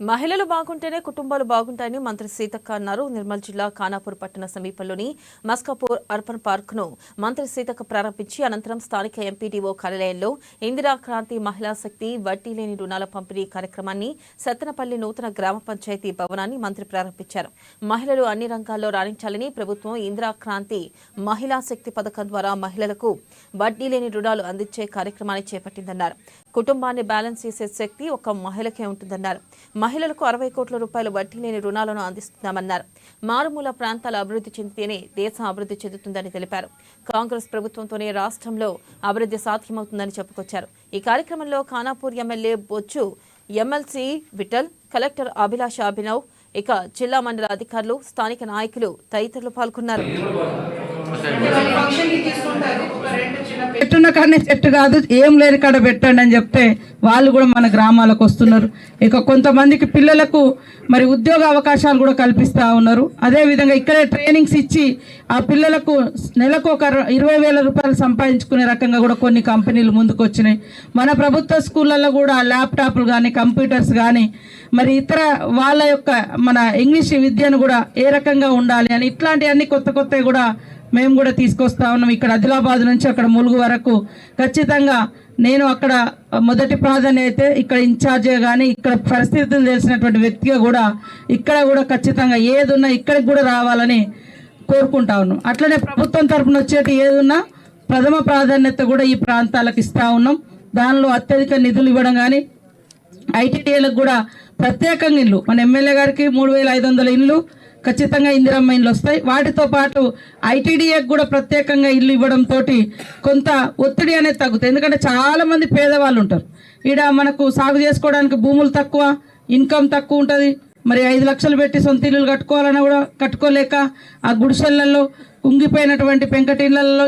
మహిళలు బాగుంటేనే కుటుంబాలు బాగుంటాయని మంత్రి సీతక్క అన్నారు. నిర్మల్ జిల్లా ఖానాపూర్ పట్టణ సమీపంలోని మస్కాపూర్ అర్బన్ పార్క్ ను మంత్రి సీతక్క ప్రారంభించి అనంతరం స్థానిక ఎంపీడీఓ కార్యాలయంలో ఇందిరా క్రాంతి మహిళా శక్తి వడ్డీ లేని రుణాల పంపిణీ కార్యక్రమాన్ని సత్తెనపల్లి నూతన గ్రామ పంచాయతీ భవనాన్ని మంత్రి ప్రారంభించారు. మహిళలు అన్ని రంగాల్లో రాణించాలని ప్రభుత్వం ఇందిరా క్రాంతి మహిళా శక్తి పథకం ద్వారా మహిళలకు వడ్డీ లేని రుణాలు అందించే కార్యక్రమాన్ని చేపట్టిందన్నారు. కుటుంబాన్ని బ్యాలెన్స్ చేసే శక్తి ఒక మహిళకే ఉంటుందన్నారు. మహిళలకు 60 కోట్ల రూపాయల వడ్డీ లేని రుణాలను అందిస్తున్నామన్నారు. మారుమూల ప్రాంతాల అభివృద్ధి చెందితేనే దేశం అభివృద్ధి చెందుతుందని తెలిపారు. కాంగ్రెస్ ప్రభుత్వంతోనే రాష్ట్రంలో అభివృద్ధి సాధ్యమవుతుందని చెప్పుకొచ్చారు. ఈ కార్యక్రమంలో ఖానాపూర్ ఎమ్మెల్యే బొచ్చు, ఎమ్మెల్సీ విఠల్, కలెక్టర్ అభిలాష అభినవ్, ఇక జిల్లా మండల అధికారులు, స్థానిక నాయకులు తదితరులు పాల్గొన్నారు. పెట్టున్న కాడనే చెట్టు కాదు, ఏం లేని కాడ పెట్టండి అని చెప్తే వాళ్ళు కూడా మన గ్రామాలకు వస్తున్నారు. ఇక కొంతమందికి పిల్లలకు మరి ఉద్యోగ అవకాశాలు కూడా కల్పిస్తూ ఉన్నారు. అదేవిధంగా ఇక్కడే ట్రైనింగ్స్ ఇచ్చి ఆ పిల్లలకు నెలకు ఒక 20,000 రూపాయలు సంపాదించుకునే రకంగా కూడా కొన్ని కంపెనీలు ముందుకు వచ్చినాయి. మన ప్రభుత్వ స్కూళ్ళల్లో కూడా ల్యాప్టాప్లు కానీ కంప్యూటర్స్ కానీ మరి ఇతర వాళ్ళ యొక్క మన ఇంగ్లీష్ విద్యను కూడా ఏ రకంగా ఉండాలి అని ఇట్లాంటివన్నీ కొత్త కొత్తవి కూడా మేము కూడా తీసుకొస్తా ఉన్నాం. ఇక్కడ ఆదిలాబాద్ నుంచి అక్కడ ములుగు వరకు ఖచ్చితంగా నేను అక్కడ మొదటి ప్రాధాన్యత ఇక్కడ ఇన్ఛార్జిగా కానీ ఇక్కడ పరిస్థితులు తెలిసినటువంటి వ్యక్తిగా కూడా ఇక్కడ కూడా ఖచ్చితంగా ఏదున్నా ఇక్కడికి కూడా రావాలని కోరుకుంటా ఉన్నాం. అట్లనే ప్రభుత్వం తరఫున వచ్చేటి ఏదున్నా ప్రథమ ప్రాధాన్యత కూడా ఈ ప్రాంతాలకు ఇస్తూ ఉన్నాం. దానిలో అత్యధిక నిధులు ఇవ్వడం కానీ ఐటీడీఏలకు కూడా ప్రత్యేకంగా ఇల్లు, మన ఎమ్మెల్యే గారికి 3,500 ఇళ్ళు ఖచ్చితంగా ఇందిరమ్మ ఇండ్లు వస్తాయి. వాటితో పాటు ఐటీడీఏకి కూడా ప్రత్యేకంగా ఇల్లు ఇవ్వడంతో కొంత ఒత్తిడి అనేది తగ్గుతుంది. ఎందుకంటే చాలామంది పేదవాళ్ళు ఉంటారు. ఈడ మనకు సాగు చేసుకోవడానికి భూములు తక్కువ, ఇన్కమ్ తక్కువ ఉంటుంది. మరి 5 లక్షలు పెట్టి సొంత ఇల్లులు కట్టుకోవాలన్నా కూడా కట్టుకోలేక ఆ గుడిసెళ్లలో ఉంగిపోయినటువంటి పెంకటిళ్లలో